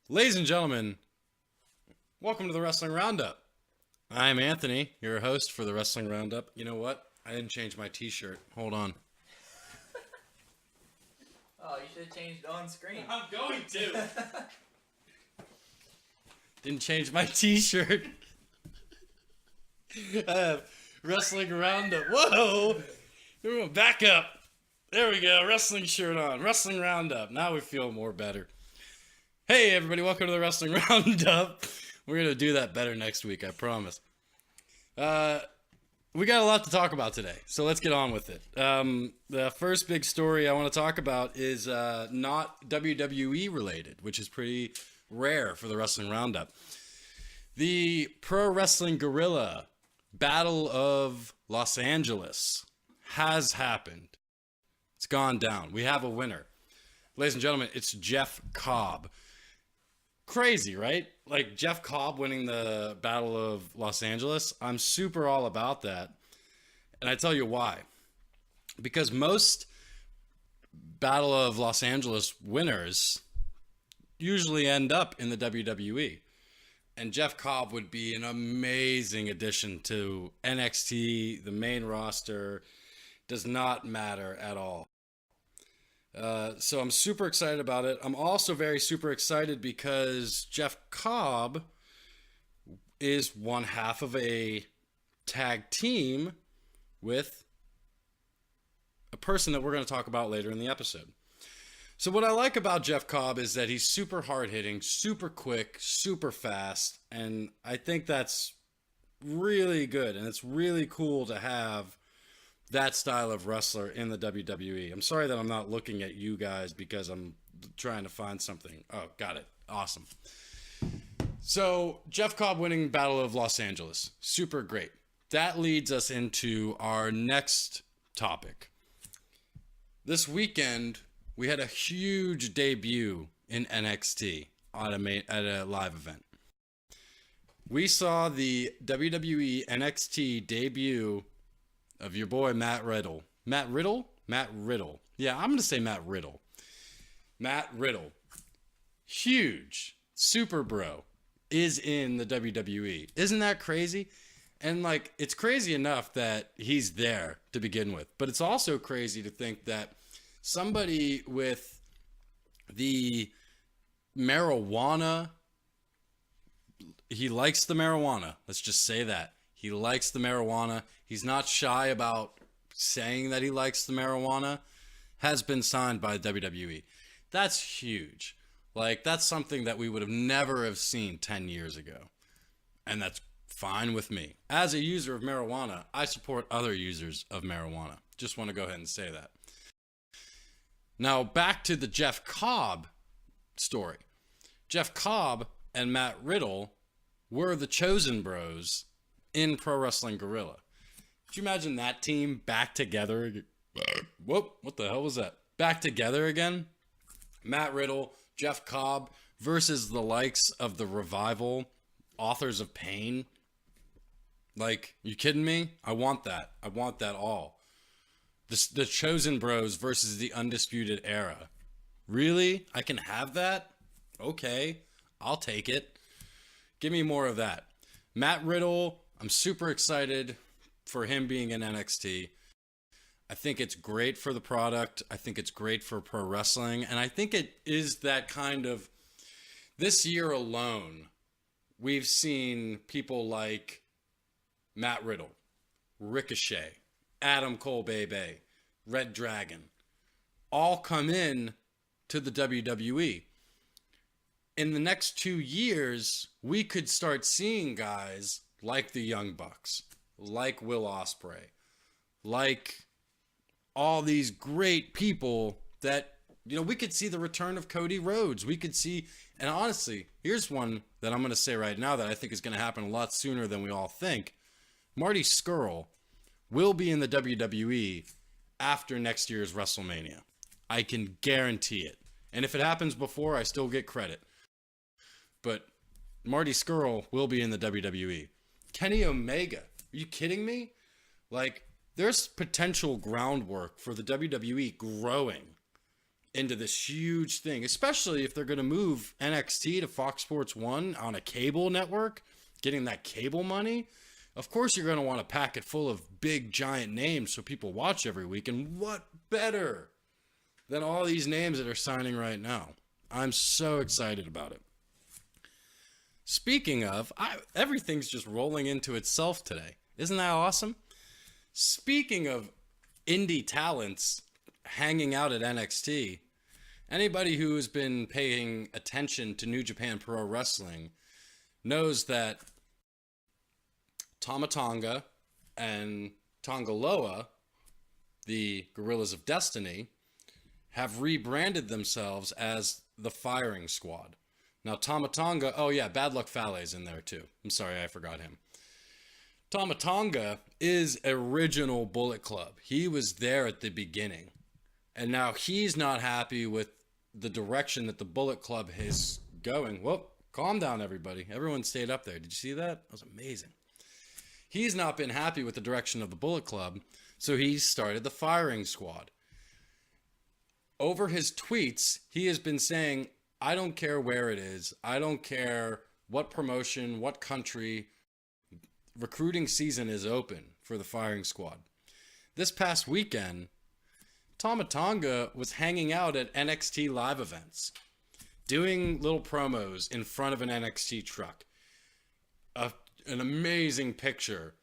Ladies and gentlemen, welcome to the Wrestling Roundup. I'm Anthony, your host for the Wrestling Roundup. You know what? I didn't change my t-shirt. Hold on. Oh, you should have changed on screen. I'm going to. Didn't change my t-shirt. Wrestling Roundup. Whoa! Back up. There we go. Wrestling shirt on. Wrestling Roundup. Now we feel more better. Hey everybody, welcome to the Wrestling Roundup. We're going to do that better next week, I promise. We got a lot to talk about today, so let's get on with it. The first big story I want to talk about is not WWE related, which is pretty rare for the Wrestling Roundup. The Pro Wrestling Guerrilla Battle of Los Angeles has happened. It's gone down. We have a winner. Ladies and gentlemen, it's Jeff Cobb. Crazy, right? Like Jeff Cobb winning the Battle of Los Angeles. I'm super all about that. And I tell you why. Because most Battle of Los Angeles winners usually end up in the WWE. And Jeff Cobb would be an amazing addition to NXT, the main roster. Does not matter at all. So I'm super excited about it. I'm also very super excited because Jeff Cobb is one half of a tag team with a person that we're going to talk about later in the episode. So what I like about Jeff Cobb is that he's super hard-hitting, super quick, super fast, and I think that's really good, and it's really cool to have that style of wrestler in the WWE. I'm sorry that I'm not looking at you guys because I'm trying to find something. Oh, got it. Awesome. So, Jeff Cobb winning Battle of Los Angeles. Super great. That leads us into our next topic. This weekend, we had a huge debut in NXT at a live event. We saw the WWE NXT debut of your boy Matt Riddle. Matt Riddle? Matt Riddle. Yeah, I'm going to say Matt Riddle. Matt Riddle. Huge. Super bro. Is in the WWE. Isn't that crazy? And like, it's crazy enough that he's there to begin with. But it's also crazy to think that somebody with the marijuana, he likes the marijuana. Let's just say that. He likes the marijuana. He's not shy about saying that he likes the marijuana. Has been signed by WWE. That's huge. Like, that's something that we would have never have seen 10 years ago. And that's fine with me. As a user of marijuana, I support other users of marijuana. Just want to go ahead and say that. Now, back to the Jeff Cobb story. Jeff Cobb and Matt Riddle were the Chosen Bros in Pro Wrestling Guerrilla. Could you imagine that team back together? Whoop, what the hell was that? Back together again? Matt Riddle, Jeff Cobb versus the likes of the Revival, Authors of Pain. Like, you kidding me? I want that. I want that all. The Chosen Bros versus the Undisputed Era. Really? I can have that? Okay, I'll take it. Give me more of that. Matt Riddle, I'm super excited for him being in NXT. I think it's great for the product. I think it's great for pro wrestling. And I think it is that kind of, this year alone, we've seen people like Matt Riddle, Ricochet, Adam Cole Bay, Red Dragon, all come in to the WWE. In the next 2 years, we could start seeing guys like the Young Bucks, like Will Ospreay, like all these great people that, you know, we could see the return of Cody Rhodes. We could see, and honestly, here's one that I'm going to say right now that I think is going to happen a lot sooner than we all think. Marty Scurll will be in the WWE after next year's WrestleMania. I can guarantee it. And if it happens before, I still get credit. But Marty Scurll will be in the WWE. Kenny Omega. Are you kidding me? Like, there's potential groundwork for the WWE growing into this huge thing, especially if they're going to move NXT to Fox Sports 1 on a cable network, getting that cable money. Of course, you're going to want to pack it full of big, giant names so people watch every week. And what better than all these names that are signing right now? I'm so excited about it. Speaking of, everything's just rolling into itself today. Isn't that awesome? Speaking of indie talents hanging out at NXT, anybody who has been paying attention to New Japan Pro Wrestling knows that Tama Tonga and Tonga Loa, the Gorillas of Destiny, have rebranded themselves as the Firing Squad. Now, Tama Tonga, oh yeah, Bad Luck Fale's in there too. I'm sorry, I forgot him. Tama Tonga is original Bullet Club. He was there at the beginning. And now he's not happy with the direction that the Bullet Club is going. Whoop, calm down, everybody. Everyone stayed up there. Did you see that? That was amazing. He's not been happy with the direction of the Bullet Club, so he started the Firing Squad. Over his tweets, he has been saying, I don't care where it is. I don't care what promotion, what country. Recruiting season is open for the Firing Squad. This past weekend, Tama Tonga was hanging out at NXT live events, doing little promos in front of an NXT truck. An amazing picture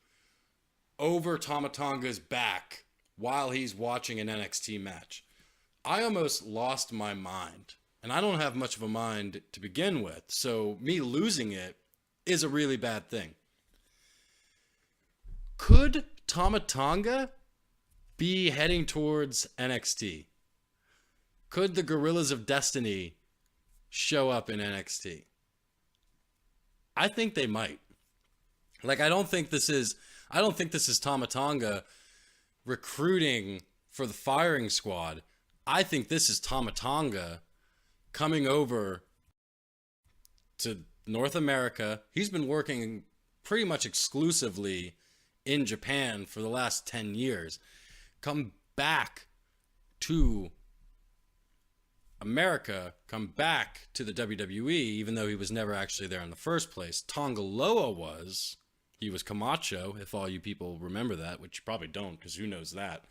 over Tama Tonga's back while he's watching an NXT match. I almost lost my mind, and I don't have much of a mind to begin with, so me losing it is a really bad thing. Could Tama Tonga be heading towards NXT? Could the Gorillas of Destiny show up in NXT? I think they might. Like, I don't think this is Tama Tonga recruiting for the Firing Squad. I think this is Tama Tonga coming over to North America. He's been working pretty much exclusively in Japan for the last 10 years. Come back to America, come back to the WWE, even though he was never actually there in the first place. Tonga Loa was. He was Camacho, if all you people remember that, which you probably don't, because who knows that.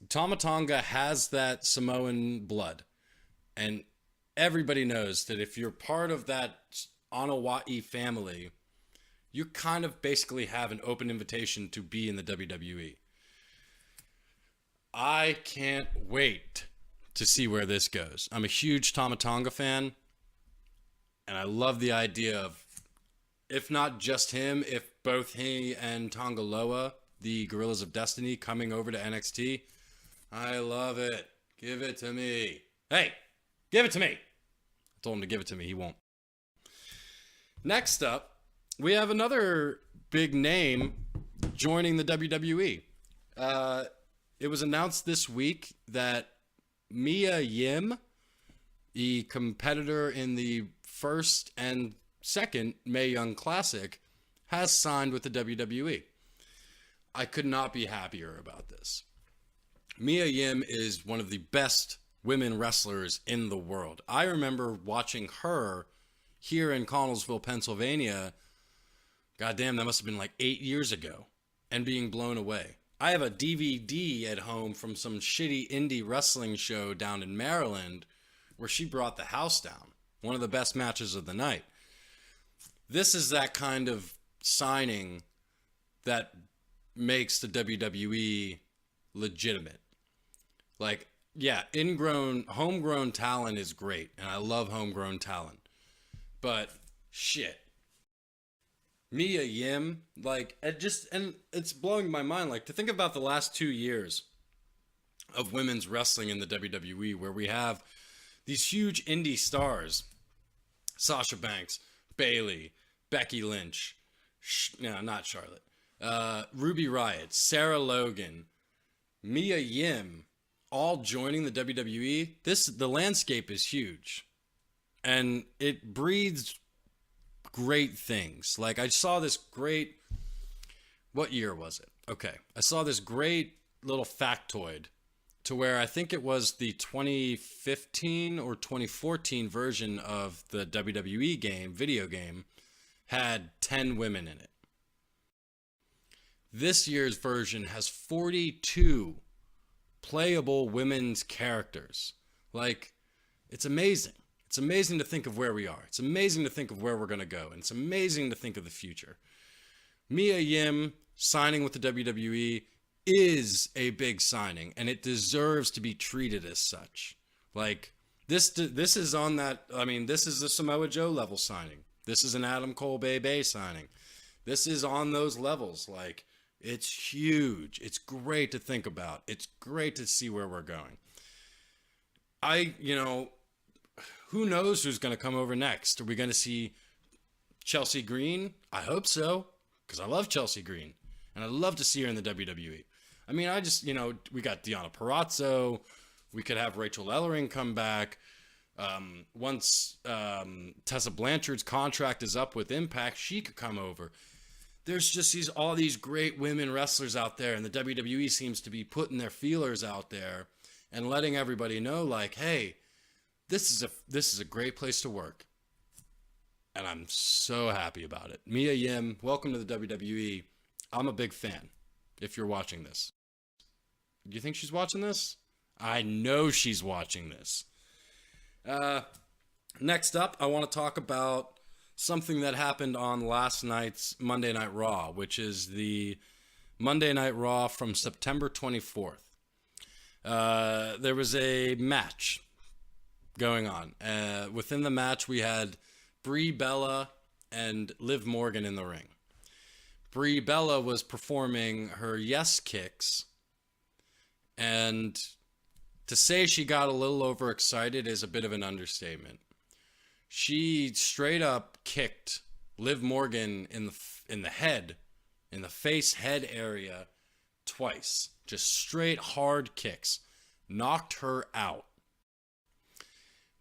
Tama Tonga has that Samoan blood. And everybody knows that if you're part of that Anawai family, you kind of basically have an open invitation to be in the WWE. I can't wait to see where this goes. I'm a huge Tama Tonga fan, and I love the idea of, if not just him, if both he and Tonga Loa, the Gorillas of Destiny, coming over to NXT. I love it. Give it to me. Hey, give it to me. I told him to give it to me. He won't. Next up, we have another big name joining the WWE. It was announced this week that Mia Yim, the competitor in the first and second Mae Young Classic, has signed with the WWE. I could not be happier about this. Mia Yim is one of the best women wrestlers in the world. I remember watching her here in Connellsville, Pennsylvania. Goddamn, that must have been like 8 years ago, and being blown away. I have a DVD at home from some shitty indie wrestling show down in Maryland where she brought the house down. One of the best matches of the night. This is that kind of signing that makes the WWE legitimate. Like, yeah, homegrown talent is great, and I love homegrown talent. But shit, Mia Yim, like, and it's blowing my mind. Like, to think about the last 2 years of women's wrestling in the WWE, where we have these huge indie stars, Sasha Banks, Bayley, Becky Lynch, no, not Charlotte, Ruby Riott, Sarah Logan, Mia Yim, all joining the WWE. The landscape is huge, and it breeds great things. Like, I saw this great, what year was it? Okay, I saw this great little factoid to where I think it was the 2015 or 2014 version of the WWE video game, had 10 women in it. This year's version has 42 playable women's characters. Like, it's amazing. It's amazing to think of where we are. It's amazing to think of where we're going to go. And it's amazing to think of the future. Mia Yim signing with the WWE is a big signing, and it deserves to be treated as such. Like, this is on that, I mean, this is the Samoa Joe level signing. This is an Adam Cole Bay signing. This is on those levels. Like, it's huge. It's great to think about. It's great to see where we're going. Who knows who's going to come over next? Are we going to see Chelsea Green? I hope so, because I love Chelsea Green, and I'd love to see her in the WWE. I mean, we got Deonna Purrazzo. We could have Rachel Ellering come back. Once Tessa Blanchard's contract is up with Impact, she could come over. There's just all these great women wrestlers out there, and the WWE seems to be putting their feelers out there and letting everybody know, like, hey, this is a great place to work. And I'm so happy about it. Mia Yim, welcome to the WWE. I'm a big fan, if you're watching this. Do you think she's watching this? I know she's watching this. Next up, I want to talk about something that happened on last night's Monday Night Raw, which is the Monday Night Raw from September 24th. There was a match going on. Within the match, we had Brie Bella and Liv Morgan in the ring. Brie Bella was performing her yes kicks, and to say she got a little overexcited is a bit of an understatement. She straight up kicked Liv Morgan in the head, in the face head area twice. Just straight hard kicks. Knocked her out.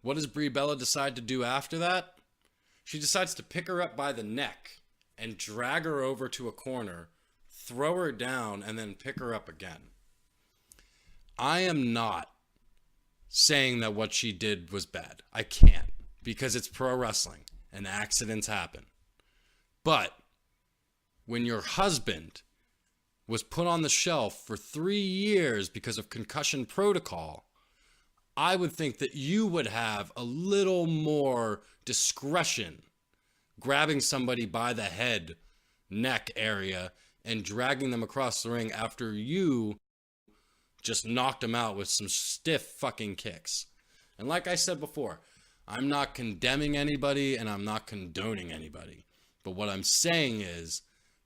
What does Brie Bella decide to do after that? She decides to pick her up by the neck and drag her over to a corner, throw her down, and then pick her up again. I am not saying that what she did was bad. I can't, because it's pro wrestling and accidents happen. But when your husband was put on the shelf for 3 years because of concussion protocol, I would think that you would have a little more discretion grabbing somebody by the head, neck area, and dragging them across the ring after you just knocked them out with some stiff fucking kicks. And like I said before, I'm not condemning anybody and I'm not condoning anybody. But what I'm saying is,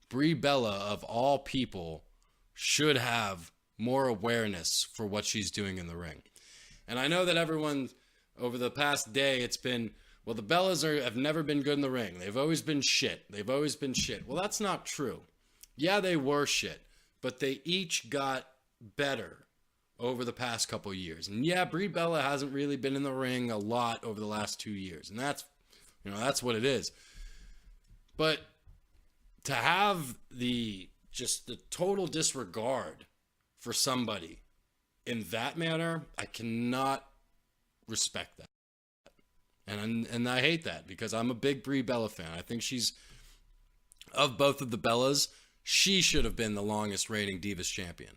Brie Bella, of all people, should have more awareness for what she's doing in the ring. And I know that everyone, over the past day, it's been, well, the Bellas have never been good in the ring. They've always been shit. Well, that's not true. Yeah, they were shit. But they each got better over the past couple years. And yeah, Brie Bella hasn't really been in the ring a lot over the last 2 years. And that's what it is. But to have the total disregard for somebody in that manner, I cannot respect that. And I hate that, because I'm a big Brie Bella fan. I think she's, of both of the Bellas, she should have been the longest reigning Divas champion.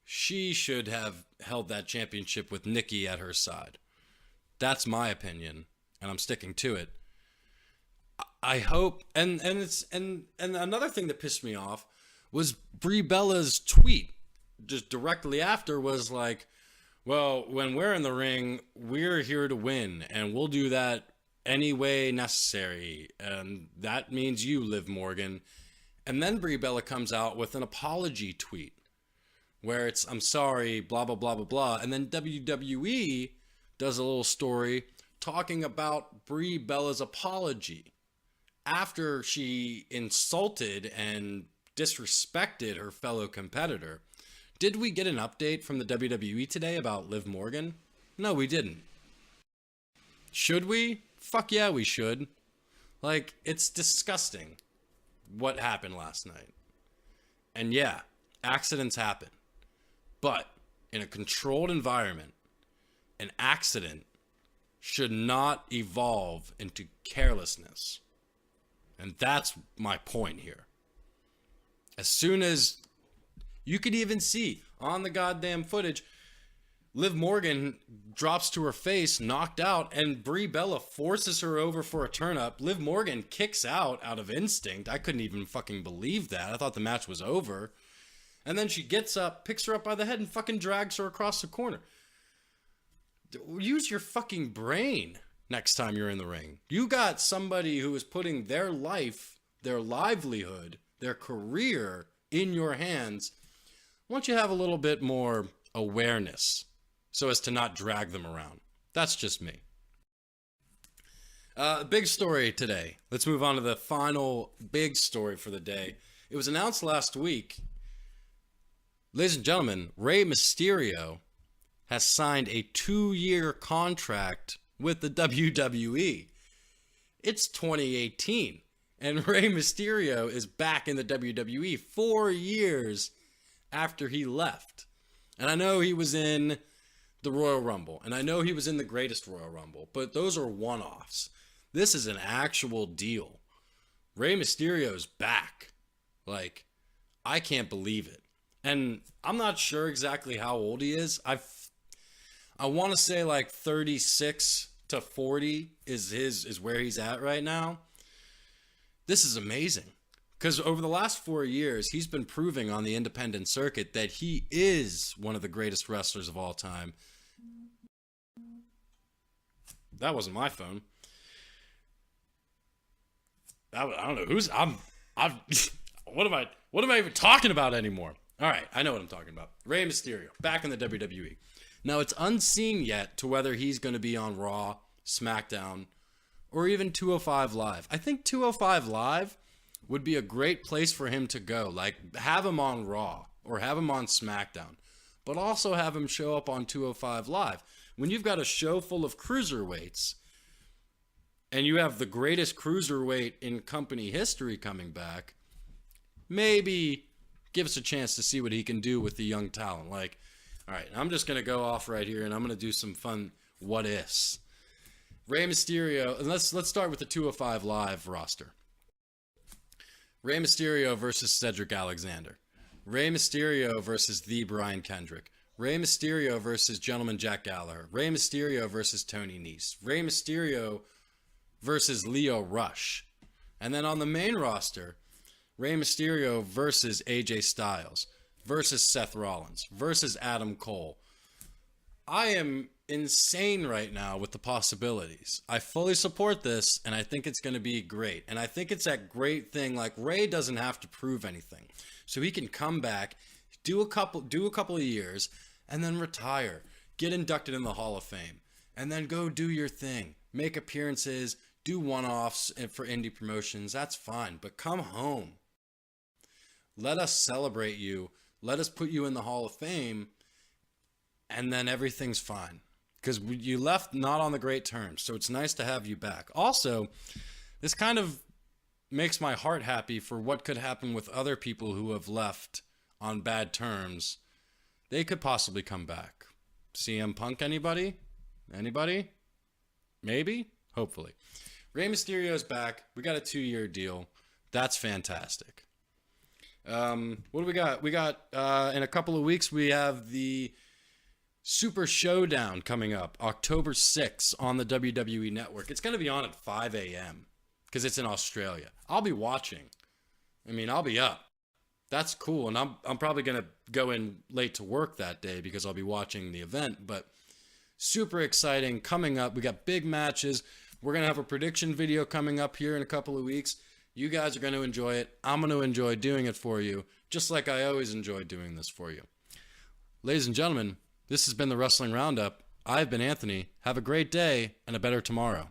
She should have held that championship with Nikki at her side. That's my opinion, and I'm sticking to it. I hope, and another thing that pissed me off was Brie Bella's tweet just directly after was like, well, when we're in the ring, we're here to win, and we'll do that any way necessary, and that means you, Liv Morgan. And then Brie Bella comes out with an apology tweet where it's, I'm sorry, blah, blah, blah, blah, blah. And then WWE does a little story talking about Brie Bella's apology after she insulted and disrespected her fellow competitor. Did we get an update from the WWE today about Liv Morgan? No, we didn't. Should we? Fuck yeah, we should. Like, it's disgusting what happened last night. And yeah, accidents happen. But in a controlled environment, an accident should not evolve into carelessness. And that's my point here. As soon as you could even see on the goddamn footage, Liv Morgan drops to her face, knocked out, and Brie Bella forces her over for a turn up. Liv Morgan kicks out of instinct. I couldn't even fucking believe that. I thought the match was over. And then she gets up, picks her up by the head, and fucking drags her across the corner. Use your fucking brain next time you're in the ring. You got somebody who is putting their life, their livelihood, their career in your hands. Why don't you have a little bit more awareness so as to not drag them around? That's just me. Big story today. Let's move on to the final big story for the day. It was announced last week. Ladies and gentlemen, Rey Mysterio has signed a 2-year contract with the WWE. It's 2018, and Rey Mysterio is back in the WWE 4 years after he left. And I know he was in the Royal Rumble, and I know he was in the Greatest Royal Rumble, but those are one-offs. This is an actual deal. Rey Mysterio's back. Like, I can't believe it. And I'm not sure exactly how old he is. I want to say like 36 to 40 is where he's at right now. This is amazing. Because over the last 4 years, he's been proving on the independent circuit that he is one of the greatest wrestlers of all time. That wasn't my phone. I don't know who's what am I even talking about anymore? All right, I know what I'm talking about. Rey Mysterio back in the WWE. Now it's unseen yet to whether he's going to be on Raw, SmackDown, or even 205 Live. I think 205 Live would be a great place for him to go. Like, have him on Raw or have him on SmackDown, but also have him show up on 205 Live. When you've got a show full of cruiserweights and you have the greatest cruiserweight in company history coming back, maybe give us a chance to see what he can do with the young talent. Like, all right, I'm just going to go off right here and I'm going to do some fun what ifs. Rey Mysterio, and let's start with the 205 Live roster. Rey Mysterio versus Cedric Alexander. Rey Mysterio versus the Brian Kendrick. Rey Mysterio versus Gentleman Jack Gallagher. Rey Mysterio versus Tony Nese. Rey Mysterio versus Lio Rush. And then on the main roster, Rey Mysterio versus AJ Styles versus Seth Rollins versus Adam Cole. I am insane right now with the possibilities. I fully support this, and I think it's going to be great. And I think it's that great thing, like Rey doesn't have to prove anything. So he can come back, do a couple of years, and then retire. Get inducted in the Hall of Fame. And then go do your thing. Make appearances, do one-offs for indie promotions. That's fine. But come home. Let us celebrate you. Let us put you in the Hall of Fame. And then everything's fine. Because you left not on the great terms. So it's nice to have you back. Also, this kind of makes my heart happy for what could happen with other people who have left on bad terms. They could possibly come back. CM Punk, anybody? Anybody? Maybe? Hopefully. Rey Mysterio's back. We got a 2-year deal. That's fantastic. What do we got? We got, in a couple of weeks, we have the Super Showdown coming up, October 6th on the WWE Network. It's going to be on at 5 a.m. because it's in Australia. I'll be watching. I mean, I'll be up. That's cool. And I'm probably going to go in late to work that day because I'll be watching the event. But super exciting coming up. We got big matches. We're going to have a prediction video coming up here in a couple of weeks. You guys are going to enjoy it. I'm going to enjoy doing it for you, just like I always enjoy doing this for you. Ladies and gentlemen, this has been the Wrestling Roundup. I've been Anthony. Have a great day and a better tomorrow.